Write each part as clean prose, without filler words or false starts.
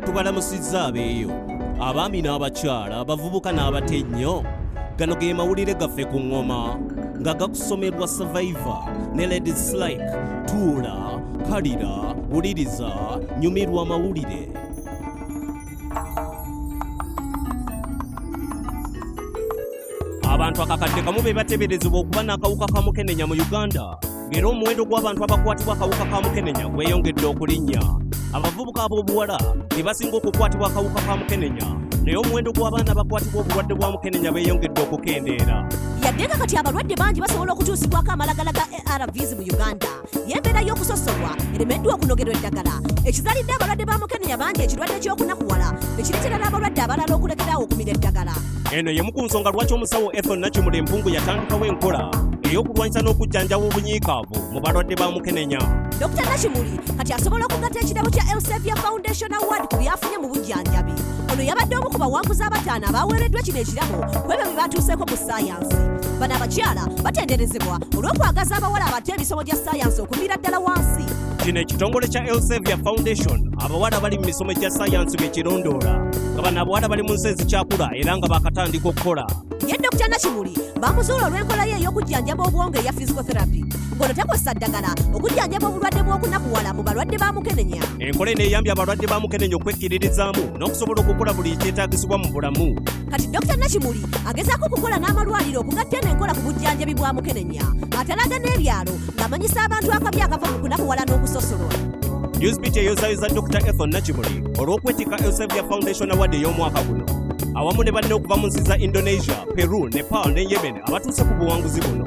tubalamusizza abeeyo abaami n'abakyala abavubuka n'abatennyo gano ge mawulire gaffe ku ngoma nga gakusomerwa Survivor ne Ladies Like tuula kalira wuliriza nyumirwa amawulire. Abantu akakadde kamu be bateeberezebwa okuba n'akawuka ka mukenenya mu Uganda ng'era omuwendo gw'abantu abakwatibwa akawuka ka mukenenya gweyongedde okulinnya. Abavubuka ab'obuwala be basinga okukwatibwa akawuka ka mukenenya naye omuwendo gw'abaana abakwatibwa obulwadde bwa mukenenya beeyongedde okukendeera. Yadde nga kati abalwadde bangi basobola okukyusibwako amalagala ga ARVs mu Uganda, y'embeera y'okusosolwa eremeddwa okunogerwa eddagala ekizaalidde abalwadde ba mukenenya bangi ekirwadde ky'okunakuwala ne kireetera n'abalwadde abalala okulekeraawo okumira eddagala. Eno y'emu ku nsonga lwaki omusawo Ethel Nakimuli Empungu yatandikawo enkola ey'okulwanyisa n'okujjanjaba obunyiikaavu mu balwadde ba mukenenya. Dr. Nakimuli kati asobola okugatta ekirabo kya Elsevier Foundation Award ku byafunye mu bujjanjabi. Ono yabadde omu ku bawanguzi abataano abaweereddwa kino ekirabo ku ebyo bye batuuseeko mu ssaayansi. Bano abakyala batenderezebwa olw'okwagaza abawala abato emisomo gya ssaayansi okuviira ddala wansi. Kino ekitongole kya Elsevier Foundation abawala bali mu misomo gya ssaayansi bye kirondoola nga bano abawala bali mu nsi ezikyakula era nga baakatandika okukola. Ye Dr. Nakimuli bamuzuula olw'enkola ye ey'okujjanjaba obwongo eya physical therapy ng'ono takozesa ddagala okujjanjaba obulwadde bw'okunakuwala mu balwadde ba mukenenya. Enkola eno eyambye abalwadde ba mukenenya okwekkiririzaamu n'okusobola okukola buli ekyetaagisibwa mu bulamu. Kati Dr. Nakimuli agezaako okukola n'amalwaliro okugatta eno enkola ku bujjanjabi bwa mukenenya atalaga n'ebyalo ng'amanyisa abantu akabi akava mu kunakuwala n'okusosolwa. Newsbeat eyozaayoza Dr. Ethel Nakimuli olw'okwetikka Elsevier Foundation Award ey'omwaka guno awamu ne banne okuva mu nsi za Indonesia, Peru, Nepal ne Yemen abatuuse ku buwanguzi buno.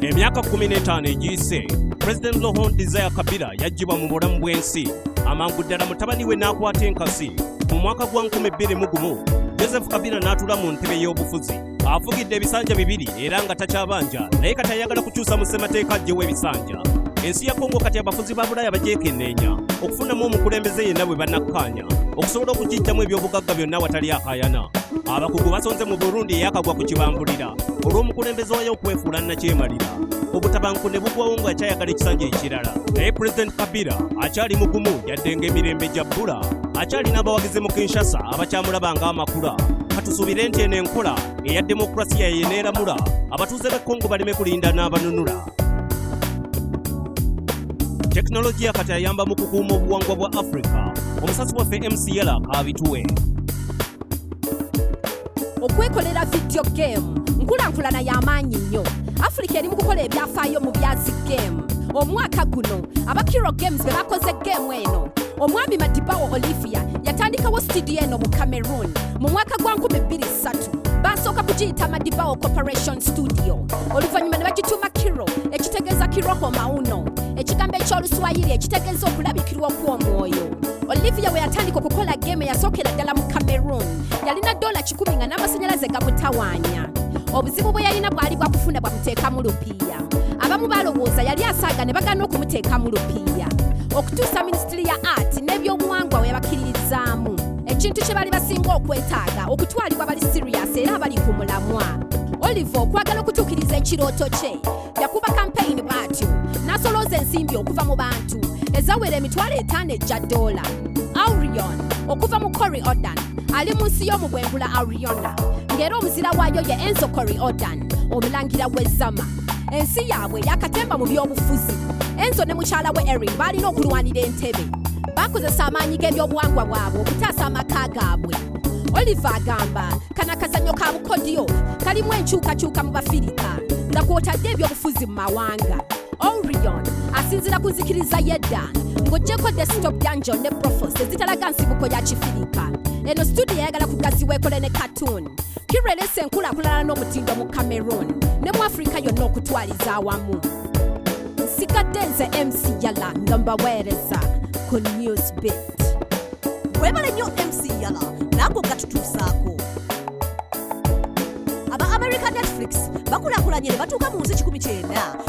Emyaka 15 egiyise President Laurent Desire Kabila yaggyibwa mu bulamu bw'ensi amangu ddala mutabani we n'akwata enkasi. Mu mwaka gwa 2001 Joseph Kabila n'atuula mu ntebe y'obufuzi afugidde ebisanja bibiri era nga takyabanja naye kati ayagala kukyusa mu ssemateeka aggyewo ebisanja. Ensi ya Kongo kati abafuzi ba Bulaaya bagyekenneenya okufunamu omukulembeze yenna bwe bannakkaanya okusobola okugiggyamu ebyobugagga byonna awatali akaayana. Abakugu basonze mu Burundi eyakagwa ku kibambulira olw'omukulembeze wayo okwefuula nnakyemalira. Obutabanguko ne bugwawo ng'akyayagala ekisanja ekirala naye President Kabila akyali mugumu yadde ng'emirembe gya bbula akyalina abawagizi mu Kinshasa abakyamulaba ng'amakula. Katusuubire nti eno enkola eya demokulasiya yeneeramula abatuuze b'e Kongo baleme kulinda n'abanunula. Tekinologiya kati ayamba mu kukuuma obuwangwa bwa Afrika. Omusasi waffe MCL abituwe. Okwekolera video game nkulankulana y'amaanyi nnyo. Afrika eri mu kukola ebyafaayo mu byazi game. Omwaka guno abakiro games be bakoze game eno. Omwami Madibawo Olivia yatandikawo studio eno mu Cameroon mu mwaka gwa 2003. Basooka kugiyita Madibawo Corporation Studio. Oluvannyuma ne bagituuma Kiro ekitegeeza Kiroho Mauno. Ekigambo eky'Oluswayiri ekitegeeza okulabikirwa kw'omwoyo. Olivia we yatandika okukola game yasookera ddala mu Cameroon. Yalina $10 nga n'amasannyalaze gabutawaanya. Obuzibu bwe yalina bwali bwa kufuna bwamuteekamu lupiiya. Abamu balowooza yali asaaga ne bagaana okumuteekamu lupiiya. Okutuusa Ministry ya Art n'ebyobuwangwa we yabakkiririzaamu. Ekintu kye bali basinga okwetaaga okutwalibwa bali serious era abali ku mulamwa. Oliver okwagala okutuukiriza ekirooto kye yakuba campaign bw'atyo n'asolooza ensimbi okuva mu bantu ezawera $5,000 ejja $. Aurion okuva mu Corey Odan ali mu nsi y'omubwengula Auriona ng'era omuzira waayo ye Enzo Corey Odan omulangira w'ezzama. Ensi yaabwe yakatemba mu by'obufuzi. Enzo ne mukyala we Erin balina okulwanira entebe. Bakozesa amaanyi g'ebyobuwangwa bwabwe okutaasa amaka gaabwe. Oliver agamba kana kazannyo ka bukodyo kalimu enkyukakyuka mu Bafirika nga kwotadde ebyobufuzi mu mawanga. Orion asinzira ku nzikiriza yedda ng'oggyeko Desktop Dungeon ne Brofos ezitalaga nsibuko ya Kifirika. Eno studio yayagala kugaziwa ekole ne cartoon. Kirelesa enkulaakulana n'omutindo mu Cameroon ne mu Afrika yonna okutwaliza awamu. Nsigadde nze MC Yala nga mbaweereza ku Newsbeat. Webale nnyo MC Yala nako gatutuusaako. Aba-America Netflix bakulaakulanye ne batuuka mu nsi 19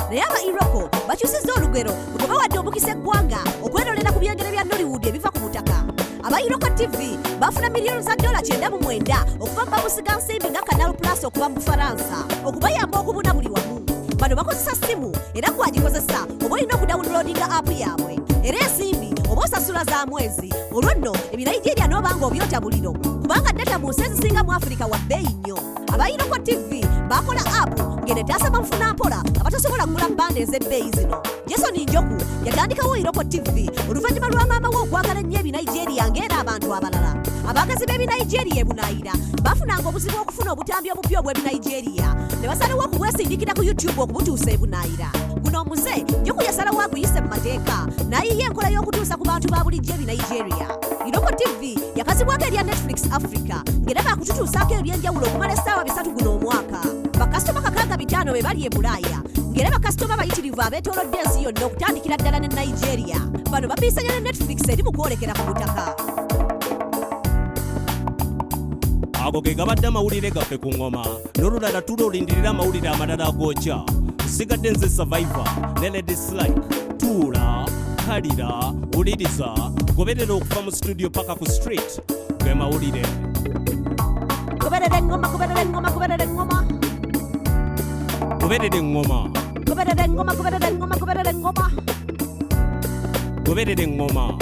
naye aba-Iroko bakyusizza olugero bwe bawadde omukisa eggwanga okwerolera ku byengere bya Nollywood ebiva ku butaka. Aba-Iroko TV bafuna miliyoni za $99 okuva mu bamusiga nsimbi nga Canal Plus okuva mu Bufaransa okubayamba okubuna buli wamu. Bano bakozesa simu era gwagikozesa oba olina okudawunilodinga app yaabwe. era ensimbi oba osasula za mwezi olwo nno ebinigeria n'obanga obyota buliro kubanga data mu nsi ezisinga mu afirika wa bbeeyi nnyo. Abayiroko TV bakola app ngene tasaba mfuna mpola abatasobola kugula bbanda ez'ebbeeyi zino. Jason Njoku yatandikawo Iroko TV oluvannyuma lwa maama we okwagala nnyo ebinigeria ng'era abantu abalala. Abagazi b'ebinigeria ebunaayira bafunanga obuzibu okufuna obutambi obupya obw'ebinigeria ne basalawo okubwesindikira ku YouTube okubutuusa ebunaayira. Guno omuze Njoku yasalawo aguyise mu mateeka n'ayiye enkola y'okutuusa ku bantu ba bulijjo ebinigeria. Iroko TV yakazibwako erya Netflix Africa ng'era baakututuusaako ebyenjawulo okumala essaawa 3 guno omwaka. Bakasitoma 65 be bali e Bulaaya ng'era bakasitoma bayitirivu abeetoolodde ensi yonna okutandikira ddala ne Nigeria. Bano bapiisanya ne Netflix eri mu kwolekera ku butaka. Ago ge gabadde amawulire gaffe ku ngoma n'olulala tulolindirira amawulire amalala ag'okya. Nsigadde nze Survivor ne Lady Slike. Tuula, kalira, wuliriza, goberera okuva mu studio paka ku street. Ge mawulire. Goberera engoma, goberera engoma, goberera engoma. Goberera engoma. Goberera engoma, goberera engoma, goberera engoma. Goberera engoma.